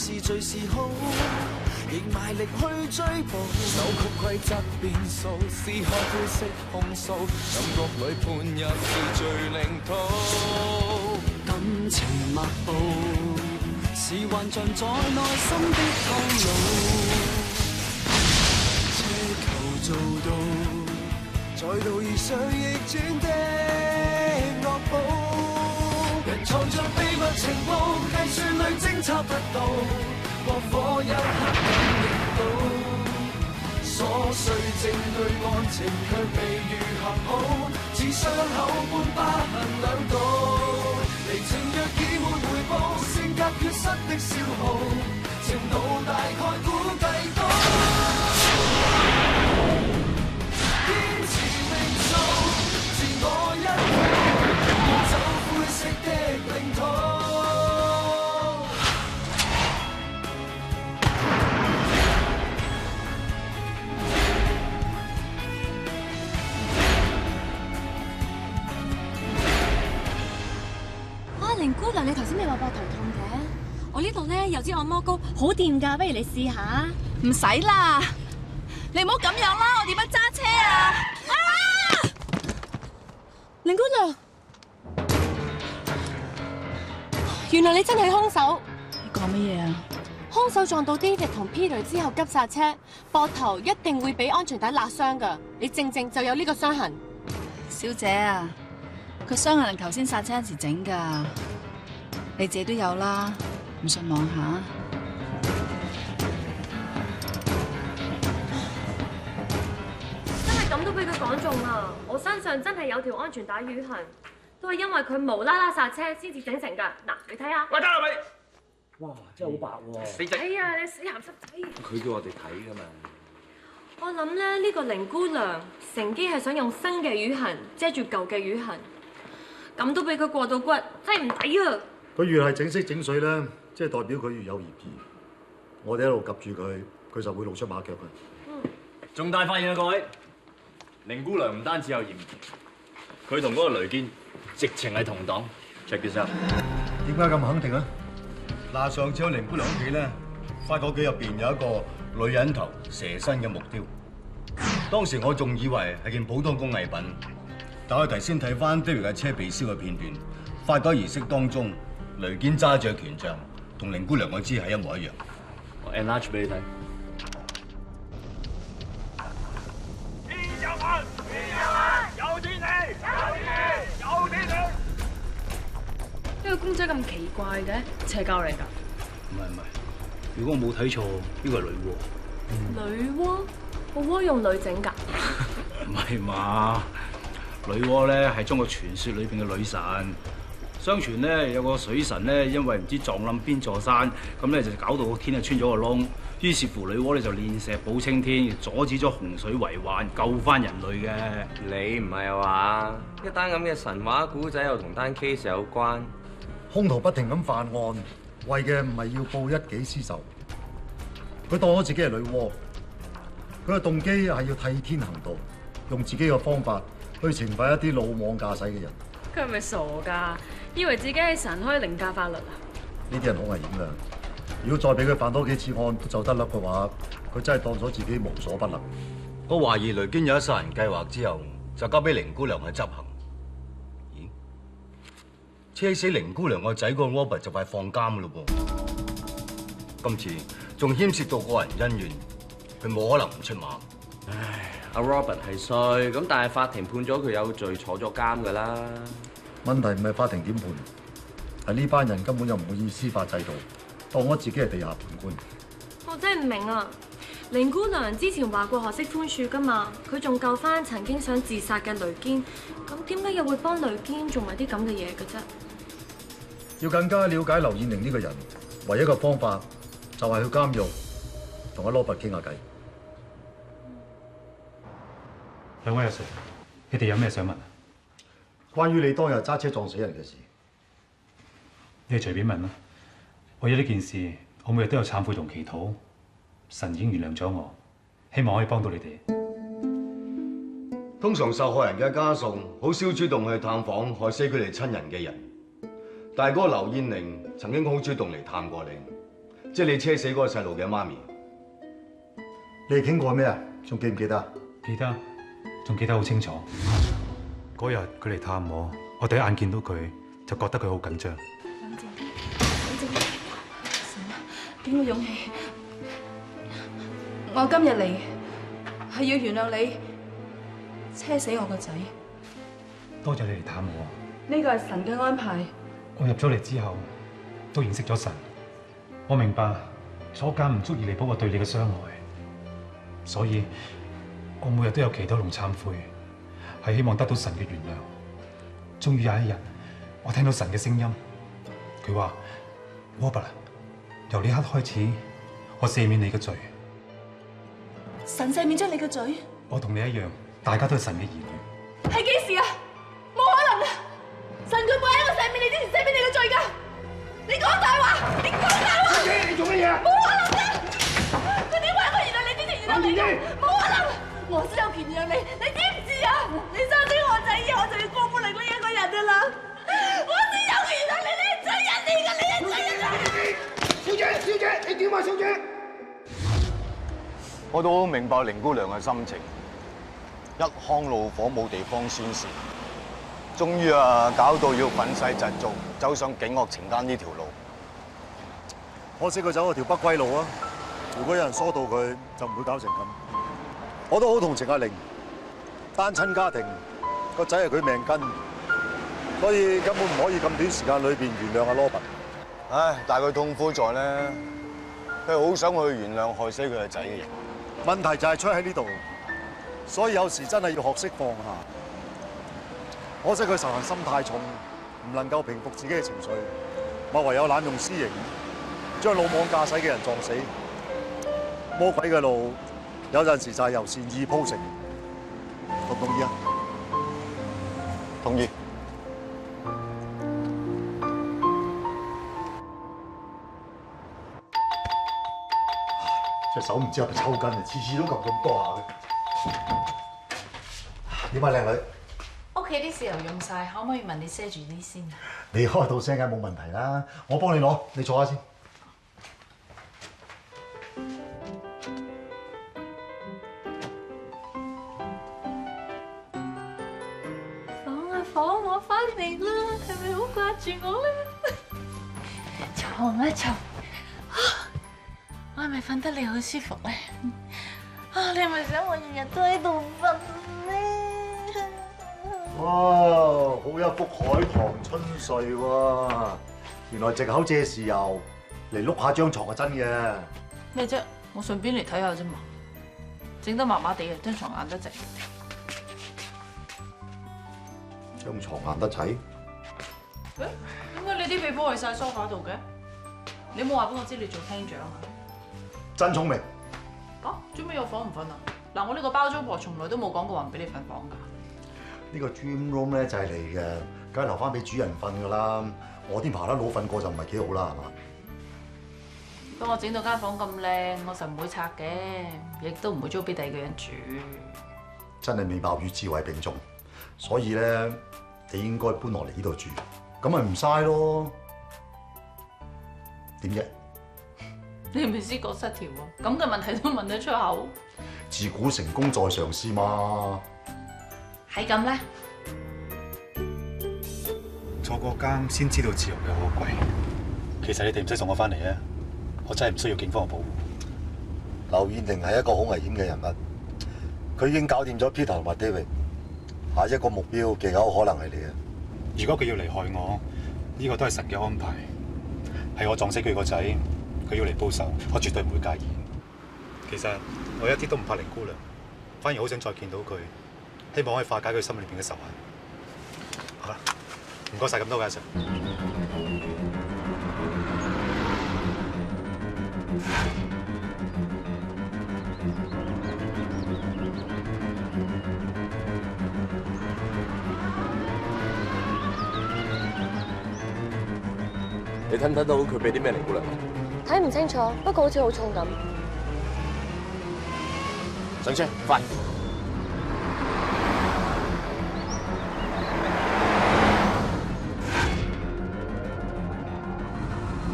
是最是好，仍賣力去追捕。扭曲規則變數，撕開灰色控訴，感覺裏判入是最領土。感情脈搏，是幻象在內心的透露。奢求做到，在道義上逆轉的惡報。人藏着秘密情報，計算裏偵測不到，過火一刻感應到，瑣碎證據案情卻未愈合好，似傷口般疤痕兩道，離情若已沒回報，性格缺失的消耗，程度大概估計到，堅持命數，自我一步，走灰色的領土。玲姑娘，你頭先咪話膊頭痛嘅？我呢度咧有支按摩膏，好掂㗎，不如你試下。唔使啦，你唔好咁樣啦，我點樣揸車啊？玲姑娘，原來你真係兇手！你講乜嘢啊？兇手撞到 David 同 Peter 之後急剎車，膊頭一定會俾安全帶勒傷㗎。你正正就有呢個傷痕。小姐啊，佢傷痕係頭先剎車嗰時整㗎，你自己都有啦，唔信望下。真係咁都俾佢講中啊！我身上真係有條安全帶瘀痕，都係因為佢無啦啦剎車先至整成㗎。嗱，你睇下。喂，得啦咪！哇，真係好白喎！死仔！哎呀，你死鹹濕仔！佢叫我哋睇㗎嘛。我諗咧，呢個玲姑娘乘機係想用新嘅瘀痕遮住舊嘅瘀痕，咁都俾佢過到骨，真係唔抵啊！佢越係整色整水咧，即係代表佢越有嫌疑。我哋一路及住佢，佢就會露出馬腳嘅。重大發現啊，各位！玲姑娘唔單止有嫌疑，佢同嗰個雷堅直情係同黨。check this out。點解咁肯定啊？嗱，上次喺玲姑娘屋企咧，發覺佢入邊有一個女人頭蛇身嘅木雕。當時我仲以為係件普通工藝品，但我頭先睇翻 David 嘅車被燒嘅片段，發覺儀式當中雷堅揸住嘅權杖同玲姑娘嗰支係一模一樣。我 enlarge 俾你睇。邊有眼？邊有眼？有天氣！有天氣！有天氣！呢個公仔咁奇怪嘅，邪教嚟㗎？唔係，如果我冇睇錯，呢個係女媧。女媧？個媧用女整㗎？唔係嘛？女媧咧係中國傳說裏邊嘅女神。相傳咧有個水神咧，因為唔知撞冧邊座山，咁咧就搞到個天啊穿咗個窿。於是乎女媧咧就煉石補青天，阻止咗洪水為患，救翻人類嘅。你唔係啊嘛？一單咁嘅神話古仔又同單 case 有關。兇徒不停咁犯案，為嘅唔係要報一己私仇，佢當咗自己係女媧，佢嘅動機係要替天行道，用自己嘅方法去懲罰一啲魯莽駕駛嘅人。佢係咪傻㗎？以為自己係神可以凌駕法律啊？呢啲人好危險㗎，如果再俾佢犯多幾次案都走得甩嘅話，佢真係當咗自己無所不能。我懷疑雷堅有一殺人計劃之後，就交俾玲姑娘去執行。咦？車死玲姑娘個仔個 Robert 就快放監咯噃，今次仲牽涉到個人恩怨，佢冇可能唔出馬。唉，阿 Robert 係衰，咁但係法庭判咗佢有罪，坐咗監㗎啦。問題唔係法庭點判，係呢班人根本就唔會以司法制度當我自己係地下判官。我真係唔明啊！玲姑娘之前話過學識寬恕㗎嘛，佢仲救翻曾經想自殺嘅雷堅，咁點解又會幫雷堅做埋啲咁嘅嘢嘅啫？要更加了解劉燕玲呢個人，唯一嘅方法就係去監獄同阿 Robert 傾下偈。兩位阿 Sir，你哋有咩想問啊？關於你當日揸車撞死人嘅事，你哋隨便問啦。為咗呢件事，我每日都有懺悔同祈禱，神已經原諒咗我，希望可以幫到你哋。通常受害人嘅家屬好少主動去探訪害死佢哋親人嘅人，但係嗰個劉燕玲曾經好主動嚟探過你，即係你車死嗰個細路嘅媽咪。你哋傾過咩啊？仲記唔記得？記得，仲記得好清楚。嗰日佢嚟探我，我第一眼見到佢就覺得佢好緊張。冷靜啲，冷靜啲。神啊，俾我勇氣。我今日嚟係要原諒你車死我個仔。多謝你嚟探我。呢個係神嘅安排。我入咗嚟之後，都認識咗神。我明白坐監唔足以彌補我對你嘅傷害，所以我每日都有祈禱同懺悔，係希望得到神嘅原諒。終於有一日，我聽到神嘅聲音，佢話：Robert，由呢刻開始，我赦免你嘅罪。神赦免咗你嘅罪？我同你一樣，大家都係神嘅兒女。係幾時啊？冇可能啊！神佢冇喺我赦免你之前赦免你嘅罪㗎！你講大話！你講大話！小姐，你做乜嘢啊？冇可能㗎！佢點會喺我原諒你之前原諒你㗎？冇可能！我先有權原諒你，你知唔知啊？你生咗我仔以後，我就要過唔嚟呢一個人㗎啦！我先有權原諒你，你係罪人嚟㗎！你係罪人嚟㗎！小姐，小姐，你點啊，小姐？我都好明白凌姑娘嘅心情，一腔怒火冇地方宣泄，終於搞到要憤世嫉俗，走上警惡懲奸呢條路。可惜佢走咗條不歸路啊！如果有人疏導佢，就唔會搞成咁。我都好同情阿玲，單親家庭，個仔係佢命根，所以根本唔可以咁短時間裏邊原諒阿羅拔。唉，但係佢痛苦在咧，佢好想去原諒害死佢嘅仔嘅人。問題就係出喺呢度，所以有時真係要學識放下。可惜佢仇恨心太重，唔能夠平復自己嘅情緒，咪唯有濫用私刑，將魯莽駕駛嘅人撞死。魔鬼嘅路有陣時就係由善意鋪成，同唔同意啊？同意。隻手唔知係咪抽筋啊！次次都撳咁多下嘅。點啊，靚女？屋企啲豉油用晒，可唔可以問你賒住啲先啊？你開到聲梗冇問題啦，我幫你攞，你坐下先。房啊房，我翻嚟啦，係咪好掛住我咧？嘈啊嘈！我係咪瞓得你好舒服咧？啊，你係咪想我日日都喺度瞓咧？哇，好一幅海棠春睡喎！原來藉口借豉油嚟碌下張床係真嘅。咩啫？我順便嚟睇下啫嘛，整得麻麻地啊，張床硬得滯。張床硬得滯？誒，點解你啲被鋪喺晒梳化度嘅？你冇話俾我知你做廳長啊？真聰明。啊，做咩有房唔瞓啊？嗱，我呢個包租婆從來都冇講過話唔俾你瞓房㗎。呢個 dream room 咧就係你嘅，梗係留翻俾主人瞓㗎啦。我啲爬得佬瞓過就唔係幾好啦，係嘛？不過我整到間房咁靚，我實唔會拆嘅，亦都唔會租俾第二個人住。真係美貌與智慧並重，所以咧你應該搬落嚟呢度住，咁咪唔嘥咯。點啫？你係咪思覺失調啊？咁嘅問題都問得出口？自古成功在嘗試嘛。係咁咧。坐過監先知道自由嘅可貴。其實你哋唔使送我翻嚟啊！我真係唔需要警方嘅保護。劉彥廷係一個好危險嘅人物，佢已經搞掂咗 Peter 同埋 David，下一個目標極有可能係你啊！如果佢要嚟害我，呢個都係神嘅安排。係我撞死佢個仔，佢要嚟報仇，我絕對唔會介意。其實我一啲都唔怕凌姑娘，反而好想再見到佢，希望可以化解佢心裏邊嘅仇恨。好啦，唔該晒咁多位阿 Sir。你睇唔睇到佢俾啲咩凌姑娘？睇唔清楚，不過好似好重咁。上車，快！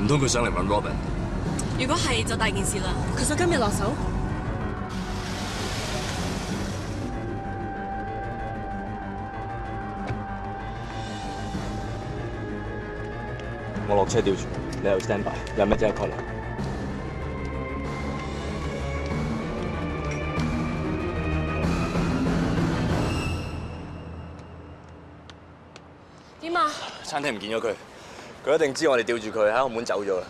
唔通佢上嚟問 Robert？如果係就大件事啦。佢想今日落手。我落車吊住，你又 stand by，有咩即刻 call 我。點啊？餐廳唔見咗佢，佢一定知我哋吊住佢喺澳門走咗啦。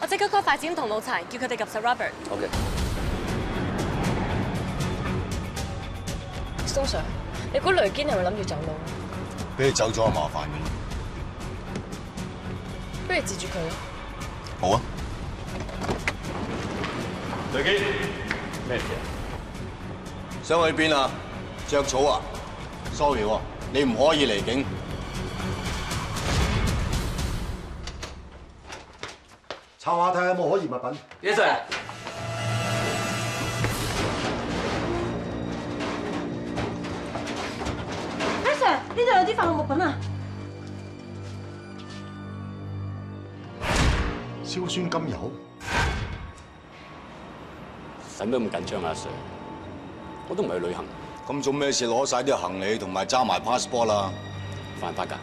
我即刻 call 快閃同老齊，叫佢哋及實 Robert。OK。蘇 Sir， 你估雷堅係咪諗住走佬？俾你走咗麻煩嘅。不如截住佢咯。好啊。雷堅，咩事啊？想去邊啊？着草啊 ？Sorry 喎，你唔可以離境。查下睇下有冇可疑物品。Yes sir。Sir， 呢度有啲化學物品啊！硝酸甘油。使乜咁緊張啊，阿 Sir？ 我都唔係去旅行。咁做咩事攞晒啲行李同埋揸埋 passport 啦？犯法㗎。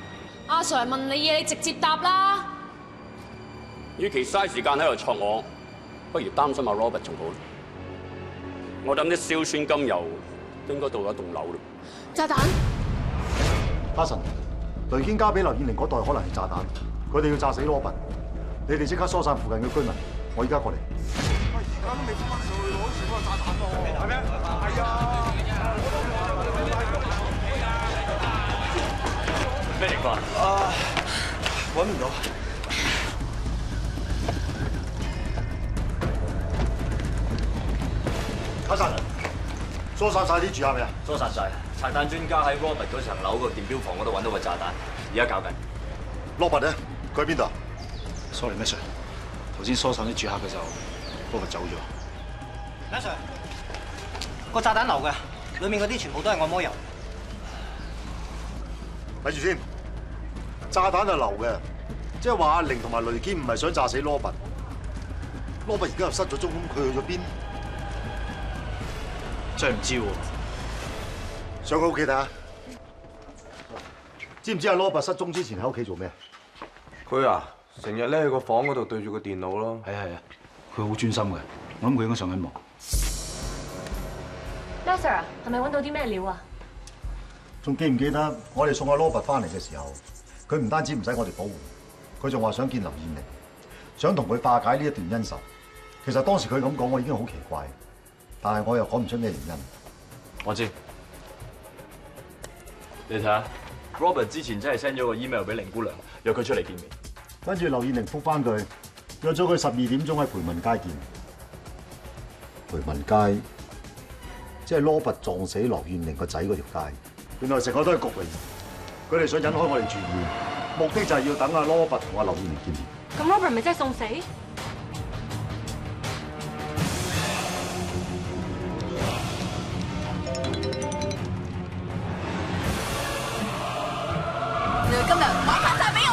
阿 Sir 問你嘢，你直接答啦。與其嘥時間喺度戳我，不如擔心阿 Robert 仲好。我諗啲硝酸甘油應該到咗棟樓啦。炸彈？哈臣，雷堅交俾劉燕玲嗰袋可能係炸彈，佢哋要炸死羅拔。你哋即刻疏散附近嘅居民，我依家過嚟。而家都未翻上去攞住嗰個炸彈喎。係咩？係啊！咩情況啊？揾唔到。哈臣，疏散晒啲住客未啊？疏散晒。拆彈專家喺 Robert 嗰層樓個電錶房嗰度揾到個炸彈，而家搞緊。羅拔咧，佢喺邊度啊 ？Sorry， 咩 Sir？ 頭先疏散啲住客嘅時候，嗰個走咗。咩 Sir？ 個炸彈流嘅，裡面嗰啲全部都係按摩油。睇住先，炸彈係流嘅，即係話阿玲同埋雷堅唔係想炸死羅拔。羅拔而家又失咗蹤，咁佢去咗邊？真係唔知喎。上佢屋企睇下，知唔知阿羅拔失蹤之前喺屋企做咩？佢啊，成日咧喺個房嗰度對住個電腦咯。係啊係啊，佢好專心嘅，我諗佢應該上緊網。Sir 啊，係咪揾到啲咩料啊？仲記唔記得我哋送阿羅拔翻嚟嘅時候，佢唔單止唔使我哋保護，佢仲話想見劉燕玲，想同佢化解呢一段恩仇。其實當時佢咁講，我已經好奇怪，但係我又講唔出咩原因。我知，你睇下 ，Robert 之前真係 send 咗個 email 俾凌姑娘，約佢出嚟見面。跟住劉燕玲覆翻佢，約咗佢12點鐘喺培文街見。培文街，即係羅拔撞死劉燕玲個仔嗰條街。原來成個都係局嚟，佢哋想引開我哋注意，目的就係要等阿羅拔同阿劉燕玲見面。咁 Robert 咪真係送死？今日買翻晒俾我。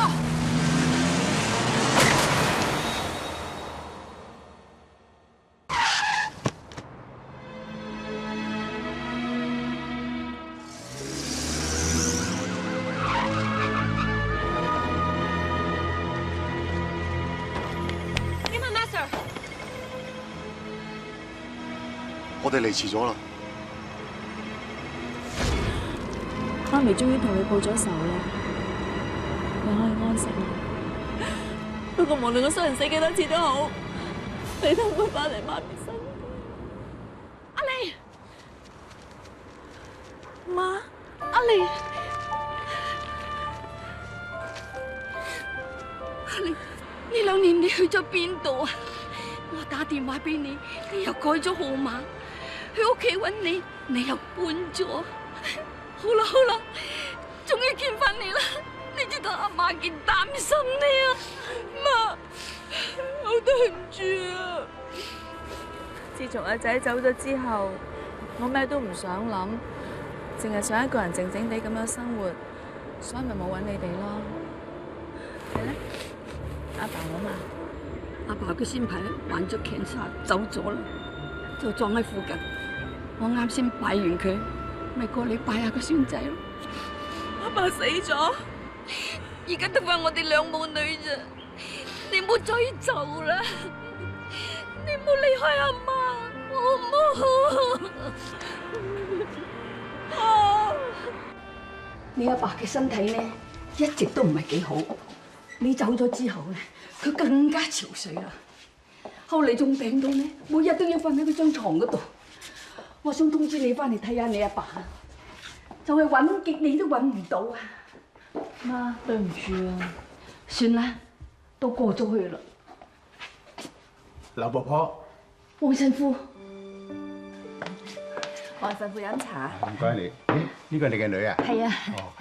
點啊 ，Master？ 我哋嚟遲咗啦。媽咪終於同你報咗仇啦。你可以安息啦。不過無論我衰人死幾多次都好，你都唔會翻嚟媽咪身邊。阿莉，媽，阿莉，阿莉，呢2年你去咗邊度啊？我打電話俾你，你又改咗號碼，去屋企揾你，你又搬咗。好啦好啦，終於見翻你啦！你知道阿媽幾擔心你啊，媽，我對唔住啊！自從阿仔走咗之後，我咩都唔想諗，淨係想一個人靜靜地咁樣生活，所以咪冇揾你哋咯。係咧，阿爸阿媽。阿爸佢先排患咗 cancer 走咗啦，就葬喺附近。我啱先拜完佢，咪過嚟拜下個孫仔咯。阿爸死咗，而家得翻我哋兩母女咋，你唔好再走啦，你唔好離開阿媽，好唔好？你阿爸嘅身體咧一直都唔係幾好，你走咗之後咧，佢更加憔悴啦。後嚟仲病到咧，每日都要瞓喺佢張床嗰度。我想通知你翻嚟睇下你阿爸，就係揾極你都揾唔到啊！媽，對唔住啊，算啦，都過咗去啦。劉婆婆，黃神父，黃神父飲茶。唔該你。咦，呢個係你嘅女啊？係啊。哦，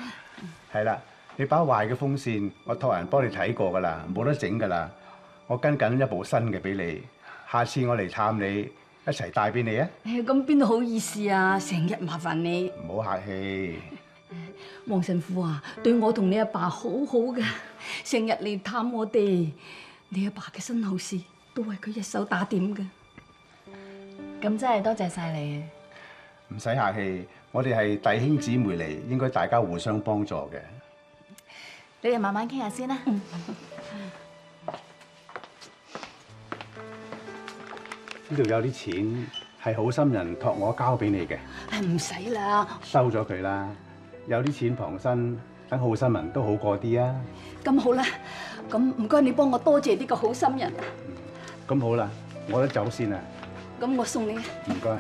係啦，你把壞嘅風扇，我託人幫你睇過㗎啦，冇得整㗎啦。我跟緊一部新嘅俾你，下次我嚟探你，一齊帶俾你啊！咁邊度好意思啊？成日麻煩你。唔好客氣。黃神父啊，對我同你阿爸好好噶，成日嚟探我哋。你阿爸嘅身後事都係佢一手打點嘅。咁真係多謝晒你。唔使客氣，我哋係弟兄姊妹嚟，應該大家互相幫助嘅。你哋慢慢傾下先啦。呢度有啲錢係好心人託我交俾你嘅。唔使啦，收咗佢啦。有啲錢傍身，等好心人都好過啲啊。咁好啦，咁唔該你幫我多謝呢個好心人。咁好啦，我都走先啦。咁我送你。唔該。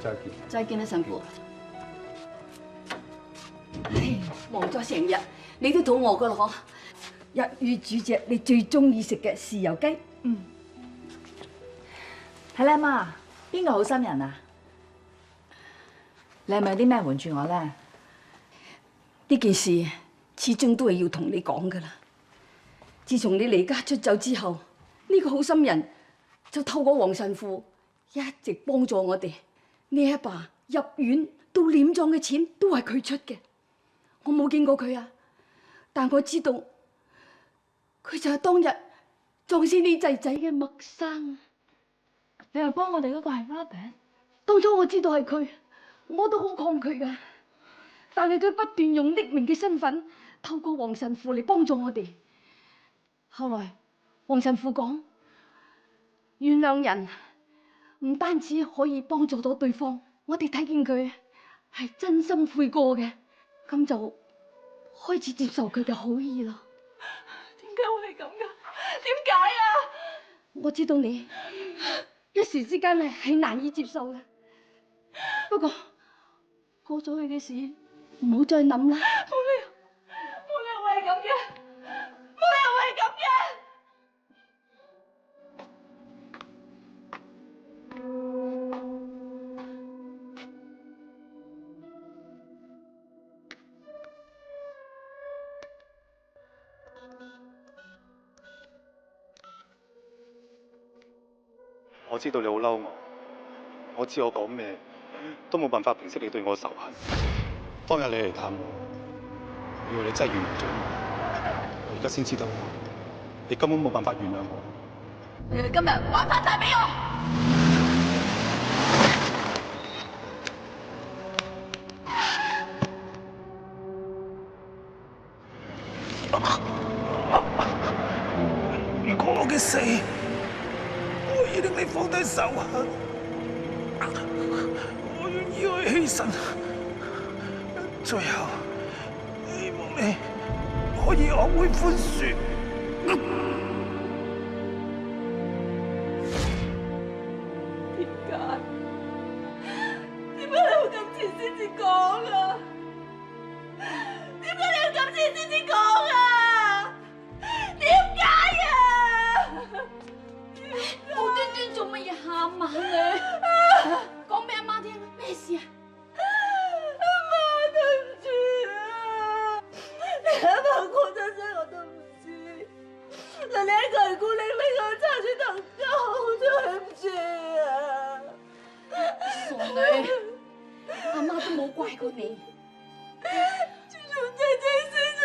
再見。再見啦，神父。唉，忙咗成日，你都肚餓噶啦嗬？日語煮隻你最中意食嘅豉油雞。係啦，媽，邊個好心人啊？你係咪有啲咩瞞住我咧？呢件事始終都係要同你講噶啦。自從你離家出走之後，呢個好心人就透過黃神父一直幫助我哋。你阿爸入院到殮葬嘅錢都係佢出嘅。我冇見過佢啊，但我知道佢就係當日撞死你仔仔嘅麥生。你又幫我哋嗰個係 Robert？ 當初我知道係佢，我都好抗拒噶。但係佢不斷用匿名嘅身份，透過黃神父嚟幫助我哋。後來黃神父講，原諒人唔單止可以幫助到對方，我哋睇見佢係真心悔過嘅，咁就開始接受佢嘅好意啦。點解會係咁噶？點解啊？我知道你一時之間係難以接受嘅，不過過咗去嘅事唔好再諗啦。冇理由會係咁嘅，冇理由會係咁嘅。我知道你好嬲我知我講咩都冇辦法平息你對我仇恨。當日你嚟探我，以為你真係原諒咗我而家先知道你根本冇辦法原諒我。你今日還翻晒俾我！如果我嘅死可以令你放低仇恨，我願意去犧牲。最後，希望你可以學會寬恕。點解你會咁遲先至講啊？點解你要咁遲先至講啊？點解啊？無端端做乜嘢喊啊你？講俾阿媽聽啊！咩事啊？阿媽，對唔住啊！你阿媽過咗身我都唔知，嗱你一個人孤零零咁揸住頭家，好對唔住啊！傻女，阿媽都冇怪過你。自從仔仔死咗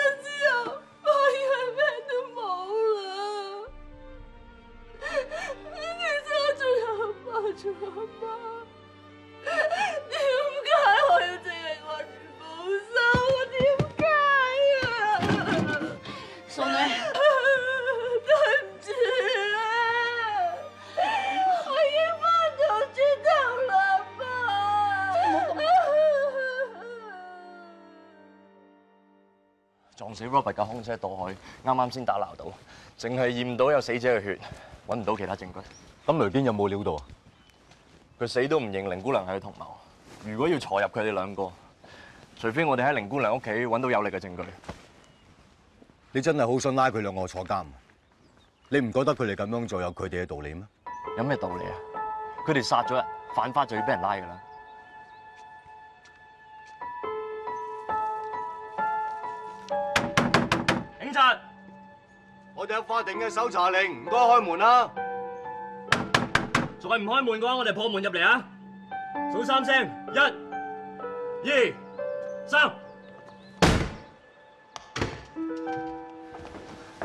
撞死 Robert 架空車墮海，啱啱先打撈到，淨係驗到有死者嘅血，揾唔到其他證據。咁雷堅有冇料到啊？佢死都唔認凌姑娘係佢同謀。如果要坐入佢哋兩個，除非我哋喺凌姑娘屋企揾到有力嘅證據。你真係好想拉佢兩個坐監？你唔覺得佢哋咁樣做有佢哋嘅道理咩？有咩道理啊？佢哋殺咗人，犯法就要俾人拉㗎啦。警察，我哋有法庭嘅搜查令，唔該開門啦！再唔開門嘅話，我哋破門入嚟啊！數3聲，1、2、3。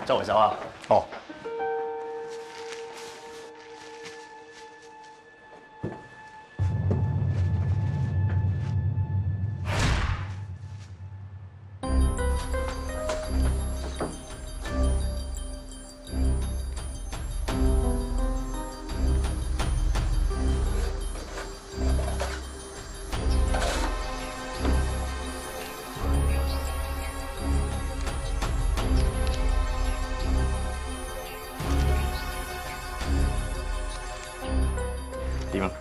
周圍走啊！哦。點啊？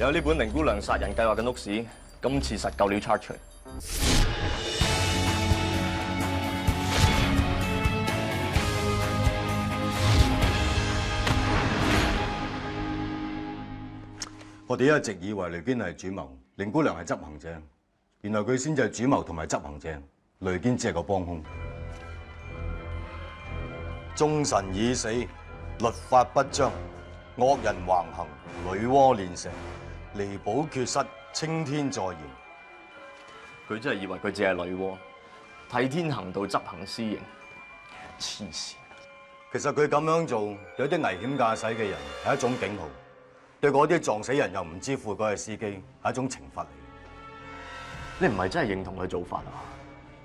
有呢本凌姑娘殺人計劃嘅 notes， 今次實夠料 charge 佢。我哋一直以為雷堅係主謀，凌姑娘係執行者，原來佢先至係主謀同埋執行者，雷堅只係個幫兇。眾神已死，律法不彰，惡人橫行，女媧煉成，彌補缺失，青天在現。佢真係以為佢只係女媧，替天行道，執行私刑，黐線！其實佢咁樣做，有啲危險駕駛嘅人係一種警號，對嗰啲撞死人又唔知悔改嘅司機係一種懲罰嚟。你唔係真係認同佢做法啊？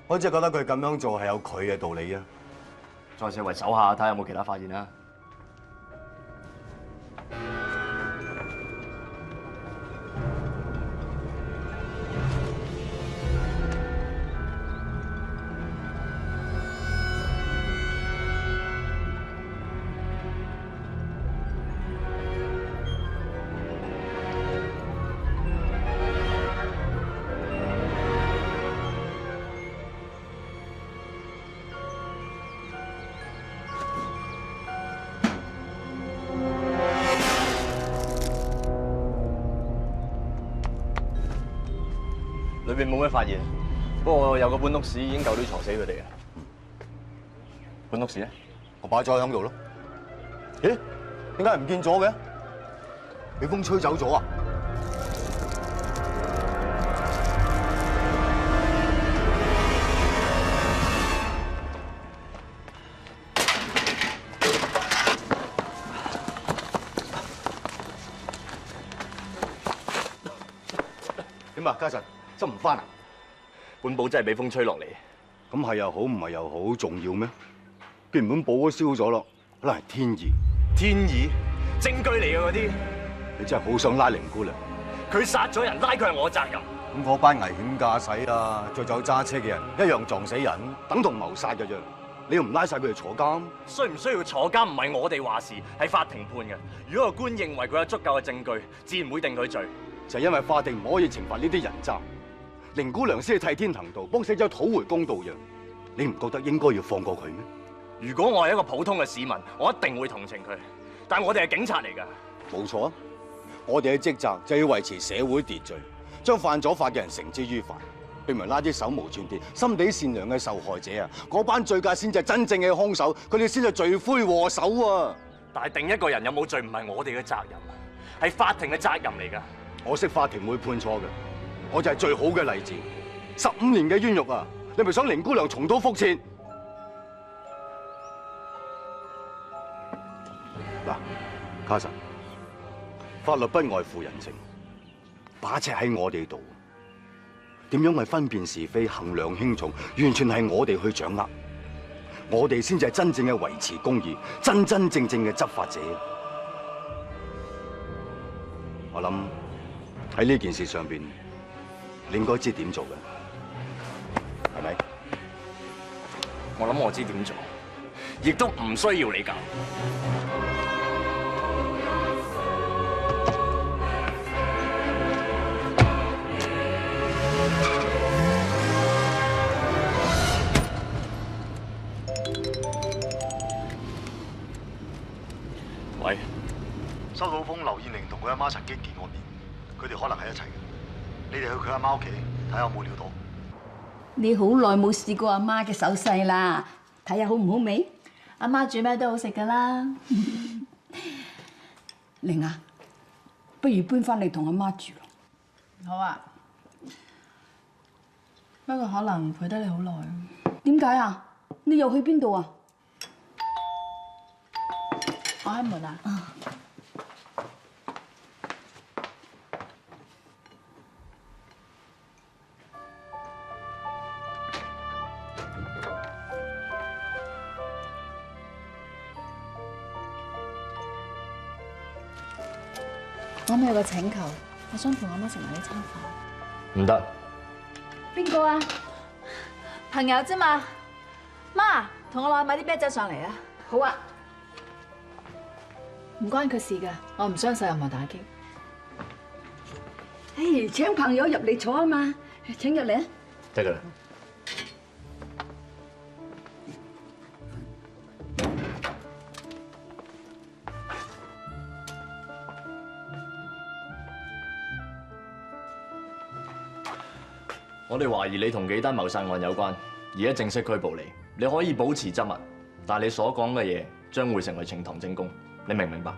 我只係覺得佢咁樣做係有佢嘅道理啊！再四圍搜下，睇下有冇其他發現啊！裏邊冇咩發現，不過有個搬屋屎已經夠料鋤死佢哋啊！搬屋屎咧，我擺咗喺度咯。咦？點解唔見咗嘅？俾風吹走咗啊？點啊，家臣？執唔翻啊！本簿真係俾風吹落嚟，咁係又好，唔係又好，重要咩？既然本簿都燒咗咯，可能係天意。天意？證據嚟嘅嗰啲。你真係好想拉凌姑娘。佢殺咗人，拉佢係我責任。咁嗰班危險駕駛啊、醉酒揸車嘅人一樣撞死人，等同謀殺嘅啫。你又唔拉晒佢哋坐監？需唔需要坐監唔係我哋話事，係法庭判嘅。如果個官認為佢有足夠嘅證據，自然會定佢罪。就係因為法庭唔可以懲罰呢啲人渣。凌姑娘先係替天行道，幫死者討回公道嘅，你唔覺得應該要放過佢咩？如果我係一個普通嘅市民，我一定會同情佢。但我哋係警察嚟㗎。冇錯啊！我哋嘅職責就要維持社會秩序，將犯咗法嘅人繩之於法，並唔係拉啲手無寸鐵、心地善良嘅受害者啊！嗰班罪犯先至係真正嘅兇手，佢哋先係罪魁禍首啊！但係定一個人有冇罪唔係我哋嘅責任，係法庭嘅責任嚟㗎。我識法庭會判錯嘅。我就係最好嘅例子，15年嘅冤獄啊！你咪想凌姑娘重蹈覆轍？嗱，卡神，法律不外乎人情，把尺喺我哋度，點樣去分辨是非、衡量輕重，完全係我哋去掌握。我哋先至係真正嘅維持公義、真真正正嘅執法者。我諗喺呢件事上邊，你應該知點做嘅，係咪？我諗我知點做，亦都唔需要你教。喂，收到風，劉燕玲同佢阿媽曾經見過面，佢哋可能喺一齊嘅。你哋去佢阿媽屋企睇下有冇料到。你好耐冇試過阿媽嘅手勢啦，睇下好唔好味？阿媽煮咩都好食㗎啦。玲啊，不如搬翻嚟同阿媽住咯。好啊，不過可能陪得你好耐。點解啊？你又去邊度啊？我開門啊！我咪有個請求，我想同阿媽食埋呢餐飯。唔得。邊個啊？朋友啫嘛。媽，同我落去買啲啤酒上嚟啊！好啊。唔關佢事㗎，我唔想受任何打擊。誒，請朋友入嚟坐啊嘛，請入嚟啊！得㗎啦。我哋懷疑你同幾單謀殺案有關，而家正式拘捕你。你可以保持緘默，但係你所講嘅嘢將會成為呈堂證供。你明唔明白？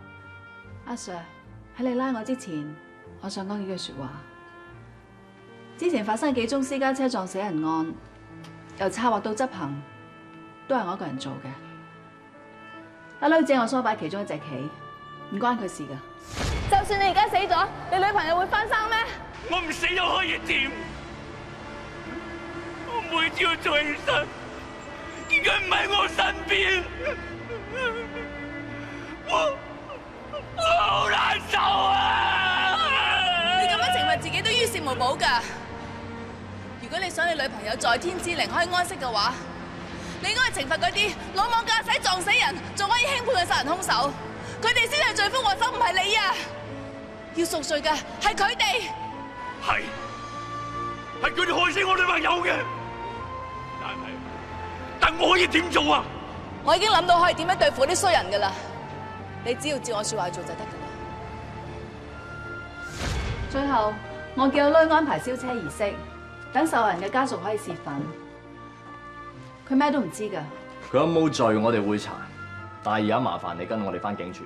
阿 Sir， 喺你拉我之前，我想講幾句說話。之前發生幾宗私家車撞死人案，由策劃到執行，都係我一個人做嘅。阿女姐我梳擺其中一隻棋，唔關佢事㗎。就算你而家死咗，你女朋友會翻生咩？我唔死又可以點？我每朝早起身，點解唔喺我身邊？我好難受啊！你咁樣懲罰自己都於事無補㗎。如果你想你女朋友在天之靈可以安息嘅話，你應該去懲罰嗰啲魯莽駕駛撞死人，仲可以輕判嘅殺人兇手。佢哋先係罪魁禍首，唔係你啊！要贖罪嘅係佢哋。係佢哋害死我女朋友嘅。但我可以點做啊？我已經諗到可以點樣對付啲衰人㗎啦。你只要照我說話去做就得㗎啦。最後，我叫阿女安排燒車儀式，等受害人嘅家屬可以泄憤。佢咩都唔知㗎。佢有冇罪我哋會查，但係而家麻煩你跟我哋返警署。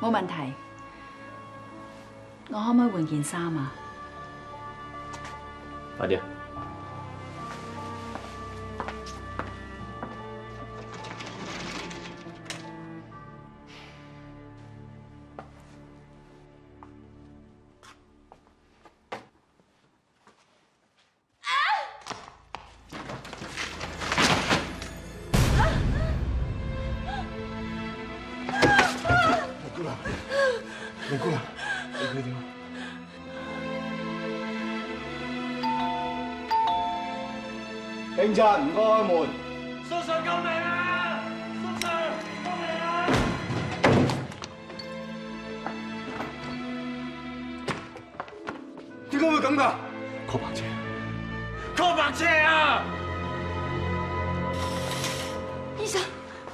冇問題。我可唔可以換件衫啊？快啲。李姑娘，你佢點？警察，唔該開門。叔叔救命啊！叔叔救命啊！點解會咁㗎？call白車！call白車啊！醫生，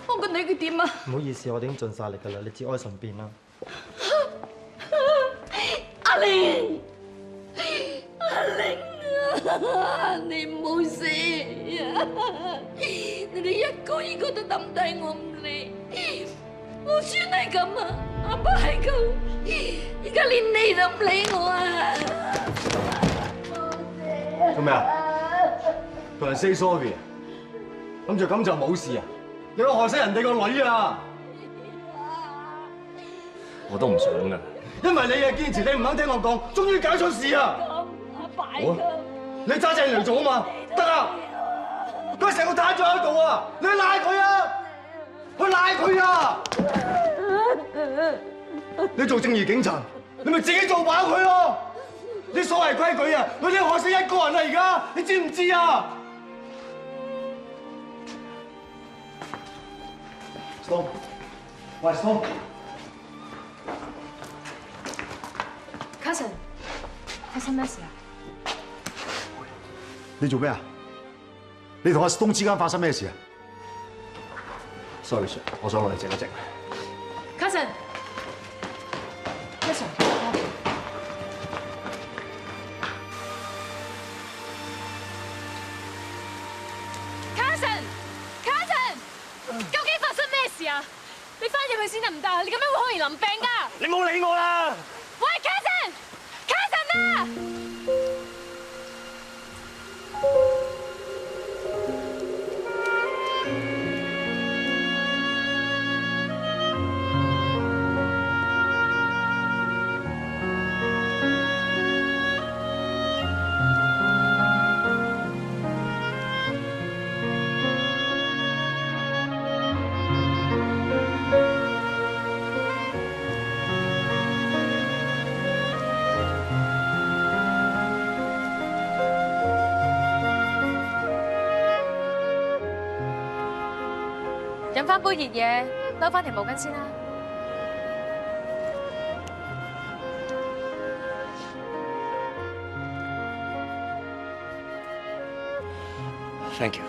我個女佢點啊？唔好意思，我哋已經盡晒力㗎啦，你節哀順變啦。阿玲，阿玲啊，你唔好死啊！你哋一個都抌低我唔理，我算係咁啊，阿爸係咁，而家連你都唔理我啊！做咩啊？同人 say sorry 啊？諗住咁就冇事啊？你話害死人哋個女啊！我都唔想㗎。因為你嘅堅持，你唔肯聽我講，終於搞錯事啊！好啊，你揸正嚟做啊嘛，得啊！佢成個攤咗喺度啊！你去拉佢啊！去拉佢啊！你做正義警察，你咪自己做飽佢咯！啲所謂規矩啊，佢哋害死一個人啦！而家你知唔知啊？ Stone， 喂 Stone， Cousin， 發生咩事啊？你做咩啊？你同阿 Stone 之間發生咩事啊 ？Sorry Sir， 我想落嚟靜一靜。Cousin， Sir， Cousin， 究竟發生咩事啊？你翻入去先得唔得？你咁樣會可能淋病㗎。你冇理我啦！喂 ，Cousin 啊！飲翻杯熱嘢，攞翻條毛巾先啦。Thank you。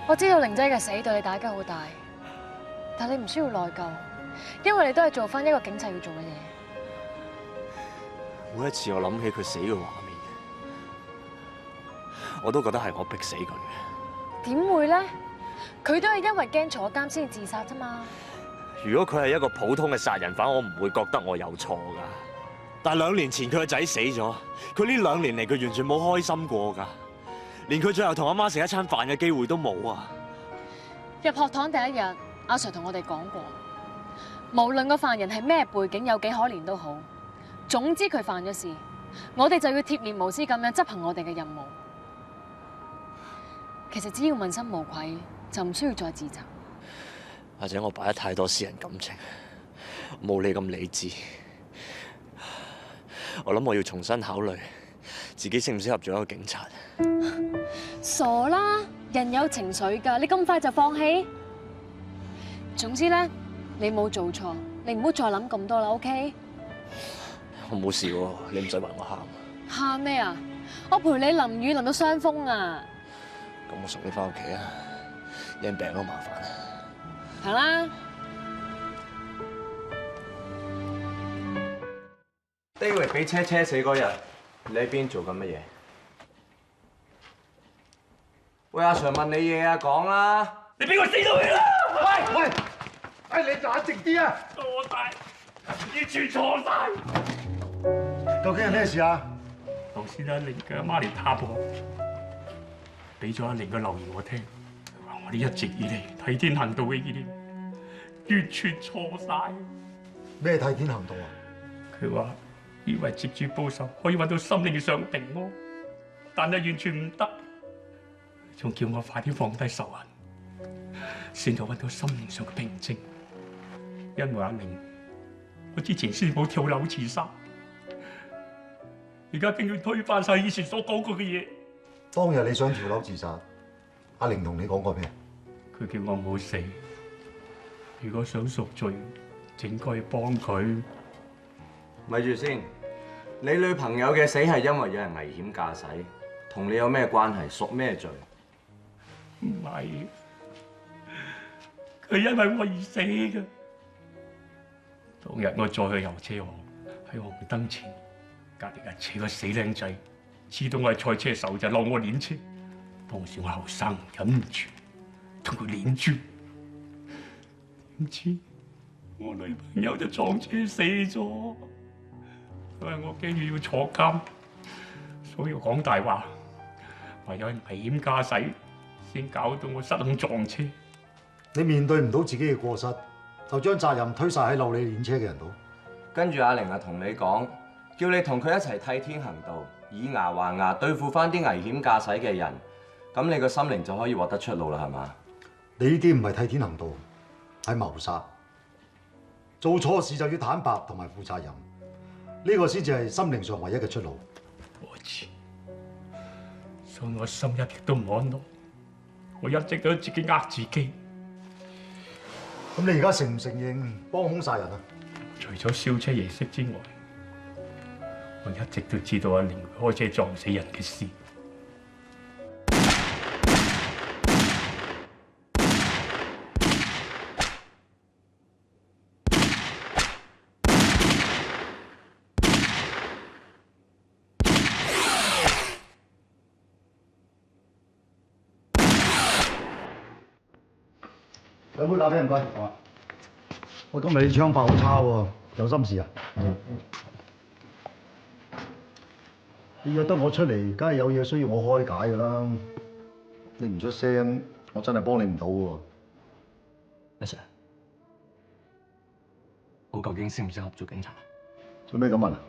我知道玲姐嘅死對你打擊好大，但你唔需要內疚，因為你都係做翻一個警察要做嘅嘢。每一次我諗起佢死嘅畫面，我都覺得係我逼死佢嘅。點會咧？佢都係因為驚坐監先至自殺啫嘛。如果佢係一個普通嘅殺人犯，我唔會覺得我有錯㗎。但係2年前佢個仔死咗，佢呢2年嚟佢完全冇開心過㗎，連佢最後同阿媽食一餐飯嘅機會都冇啊！入學堂第一日，阿 Sir 同我哋講過，無論個犯人係咩背景，有幾可憐都好，總之佢犯咗事，我哋就要鐵面無私咁樣執行我哋嘅任務。其實只要問心無愧，就唔需要再自責。或者我擺得太多私人感情，冇你咁理智。我諗我要重新考慮自己適唔適合做一個警察。傻啦，人有情緒㗎，你咁快就放棄？總之咧，你冇做錯，你唔好再諗咁多啦 ，OK？ 我冇事喎，你唔使為我喊。喊咩啊？我陪你淋雨淋到傷風啊！咁我送你翻屋企啊，因病都麻煩。行啦。David 俾車車死嗰日，你喺邊做緊乜嘢？喂，阿 Sir 問你嘢啊，講啦！你俾我死到佢啦！喂，你冷靜啲啊！錯晒，完全錯晒。究竟係咩事啊？頭先阿玲嘅阿媽嚟探我，俾咗阿玲嘅留言我聽，話我哋一直以嚟替天行道嘅意念完全錯晒。咩替天行道啊？佢話以為接住報仇可以揾到心靈上平安，但係完全唔得，仲叫我快啲放低仇恨，先至揾到心靈上嘅平靜。因為阿玲，我之前先冇跳樓自殺，而家竟然推翻晒以前所講過嘅嘢。當日你想跳樓自殺，阿玲同你講過咩？佢叫我冇死，如果想贖罪，應該幫佢。咪住先，你女朋友嘅死係因為有人危險駕駛，同你有咩關係？屬咩罪？唔係，佢因為我而死嘅。當日我再去遊車河，喺紅燈前，隔離架車個死靚仔，知道我係賽車手就落我鏈車。當時我後生忍唔住，同佢鏈住，點知我女朋友就撞車死咗。因為我驚要坐監，所以我講大話，話有人危險駕駛，先搞到我失控撞車。你面對唔到自己嘅過失，就將責任推晒喺漏你練車嘅人度。跟住阿玲啊同你講，叫你同佢一齊替天行道，以牙還牙對付翻啲危險駕駛嘅人，咁你個心靈就可以獲得出路啦，係嘛？你呢啲唔係替天行道，係謀殺。做錯事就要坦白同埋負責任。呢個先至係心靈上唯一嘅出路。我知，所以我心一直都唔安樂。我一直都自己呃自己，咁你而家承唔承認幫兇殺人啊？除咗燒車儀式之外，我一直都知道阿玲開車撞死人嘅事。兩杯咖啡唔該。我今日啲槍法好差喎，有心事啊？你約得我出嚟，梗係有嘢需要我開解㗎啦。你唔出聲，我真係幫你唔到喎。阿 Sir， 我究竟適唔適合做警察？做咩咁問啊？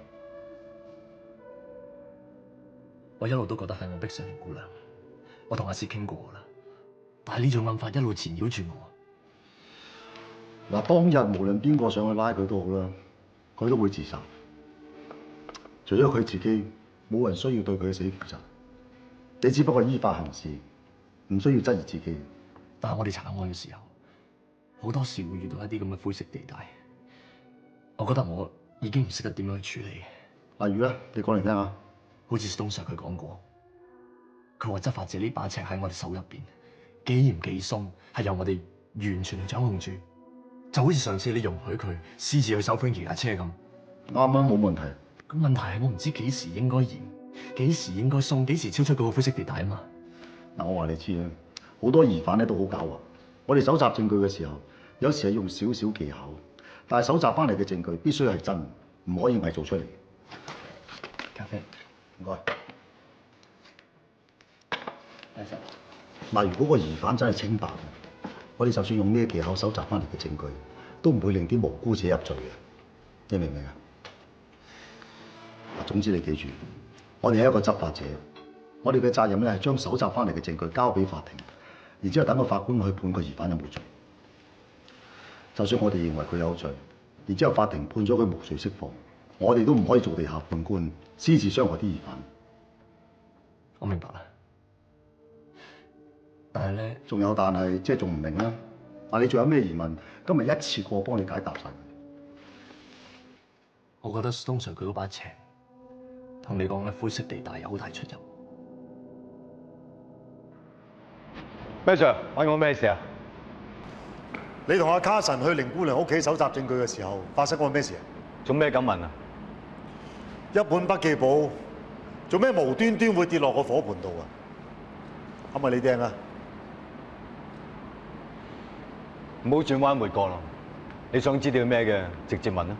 我一路都覺得係我逼上玲姑娘，我同阿師傾過啦，但係呢種諗法一路纏繞住我。嗱，當日無論邊個上去拉佢都好啦，佢都會自殺。除咗佢自己，冇人需要對佢嘅死負責。你只不過依法行事，唔需要質疑自己。但係我哋查案嘅時候，好多時會遇到一啲咁嘅灰色地帶。我覺得我已經唔識得點樣去處理。例如咧，你講嚟聽下。好似 Stone Sir 佢講過，佢話執法者呢把尺喺我哋手入邊，幾嚴幾鬆，係由我哋完全掌控住。就好似上次你容許佢私自去收 Frankie 架車咁，啱啱冇問題。咁問題係我唔知幾時應該嚴，幾時應該鬆，幾時超出嗰個灰色地帶啊嘛。嗱，我話你知啊，好多疑犯咧都好狡猾。我哋搜集證據嘅時候，有時係用少少技巧，但係搜集翻嚟嘅證據必須係真，唔可以偽造出嚟。咖啡，唔該。嗱，如果個疑犯真係清白，我哋就算用呢啲技巧搜集翻嚟嘅證據，都唔會令啲無辜者入罪嘅。你明唔明啊？總之你記住，我哋係一個執法者，我哋嘅責任咧係將搜集翻嚟嘅證據交俾法庭，然之後等個法官去判個疑犯有冇罪。就算我哋認為佢有罪，然之後法庭判咗佢無罪釋放，我哋都唔可以做地下判官，私自傷害啲疑犯。我明白啦。但係咧，仲有但係，即係仲唔明啦？嗱，你仲有咩疑問？今日一次過幫你解答晒。我覺得 Stone Sir 佢嗰把尺同你講嘅灰色地帶有好大出入。咩 Sir？ 關我咩事啊？你同阿卡神去玲姑娘屋企搜集證據嘅時候，發生過咩事啊？做咩咁問啊？一本筆記簿，做咩無端端會跌落個火盆度啊？係咪你掟啊？唔好轉彎抹角咯！你想知道咩嘅，直接問啦。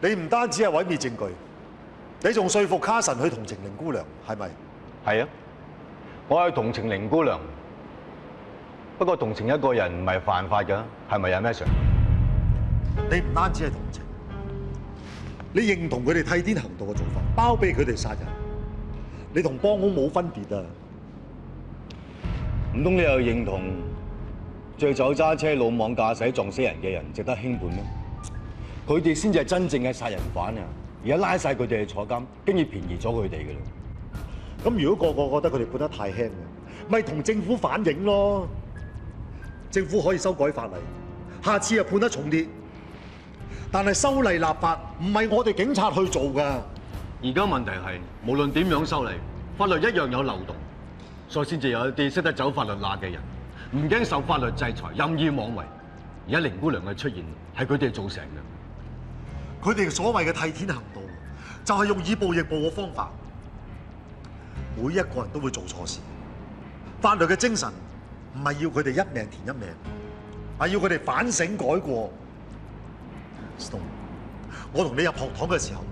你唔單止係毀滅證據，你仲說服卡神去同情玲姑娘，係咪？係啊，我係同情玲姑娘。不過同情一個人唔係犯法㗎，係咪啊，咩 Sir？ 你唔單止係同情，你認同佢哋替天行道嘅做法，包庇佢哋殺人，你同幫兇冇分別啊！唔通你又認同醉酒揸車、魯莽駕駛撞死人嘅人值得輕判咩？佢哋先至係真正嘅殺人犯啊！而家拉晒佢哋去坐監，經已便宜咗佢哋嘅啦。咁如果個個覺得佢哋判得太輕嘅，咪同政府反映咯。政府可以修改法例，下次又判得重啲。但係修例立法唔係我哋警察去做㗎。而家問題係，無論點樣修例，法律一樣有漏洞，所以先至有一啲識得走法律罅嘅人，唔驚受法律制裁，任意妄為。而家玲姑娘嘅出現係佢哋造成嘅。佢哋所謂嘅替天行道，就係用以暴易暴嘅方法。每一個人都會做錯事，法律嘅精神唔係要佢哋一命填一命，係要佢哋反省改過。Stone， 我同你入學堂嘅時候，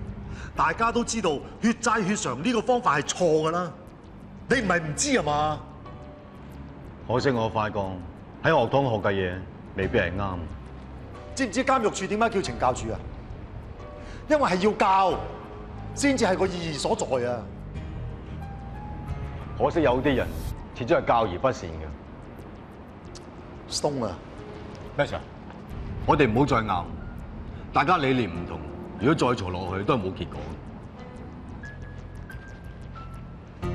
大家都知道血債血償呢個方法係錯㗎啦。你唔係唔知啊嘛？可惜我發覺喺學堂學嘅嘢未必係啱。知唔知監獄處點解叫懲教處啊？因為係要教，先至係個意義所在啊！可惜有啲人始終係教而不善嘅。Stone啊，咩事啊？我哋唔好再拗，大家理念唔同，如果再嘈落去都係冇結果。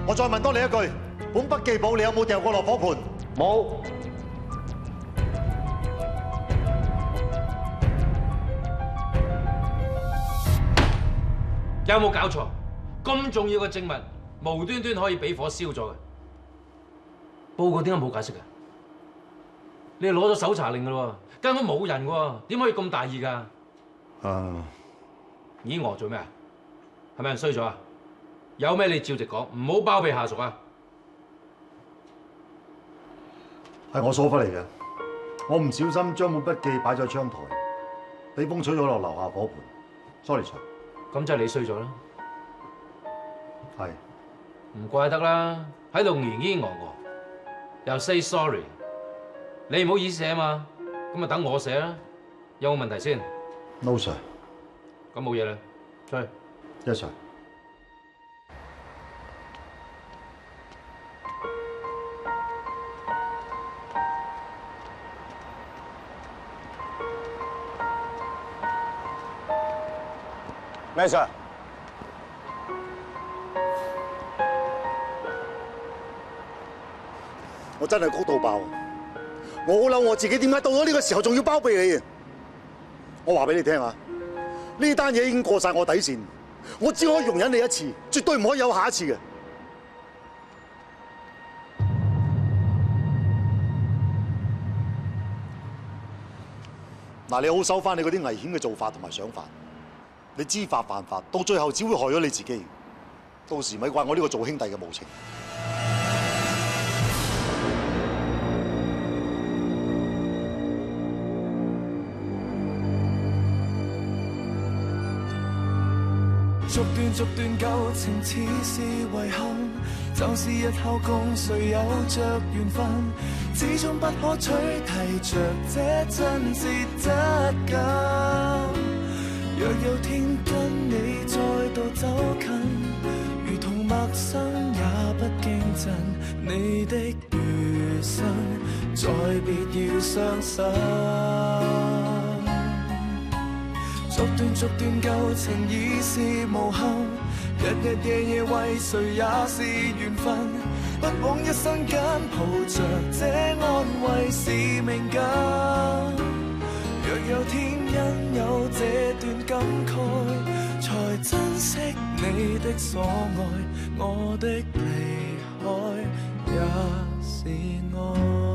我再問多你一句，本筆記簿你有冇掉過落火盆？冇。有冇搞錯？咁重要嘅證物，無端端可以俾火燒咗嘅，報告點解冇解釋㗎？你係攞咗搜查令㗎喎，間屋冇人喎，點可以咁大意㗎？咦，我做咩啊？係咪人衰咗啊？有咩你照直講，唔好包庇下屬啊！係我疏忽嚟嘅，我唔小心將本筆記擺咗喺窗台，俾風吹咗落樓下火盆。Sorry Sir。咁就係你衰咗啦。係。唔怪得啦，喺度咿咿我，又 say sorry。你唔好意思寫啊嘛，咁咪等我寫啦。有冇問題先 ？No Sir。咁冇嘢啦，出去。Yes Sir。咩事？我真係谷到爆，我好嬲我自己，點解到咗呢個時候仲要包庇你？我話俾你聽啊，呢單嘢已經過晒我底線，我只可以容忍你一次，絕對唔可以有下一次嘅。嗱，你好收翻你嗰啲危險嘅做法同埋想法。你知法犯法，到最後只會害咗你自己。到時咪怪我呢個做兄弟嘅無情。逐段舊情似是遺憾，就是日後共誰有着緣分，始終不可取替着這真摯質感。若有天跟你再度走近，如同陌生也不驚震，你的餘生再別要傷心。逐段舊情已是無憾，日夜夜為誰也是緣分，不枉一生間抱着這安慰是命感。若有天因有這段感慨，才珍惜你的所愛，我的離開也是愛。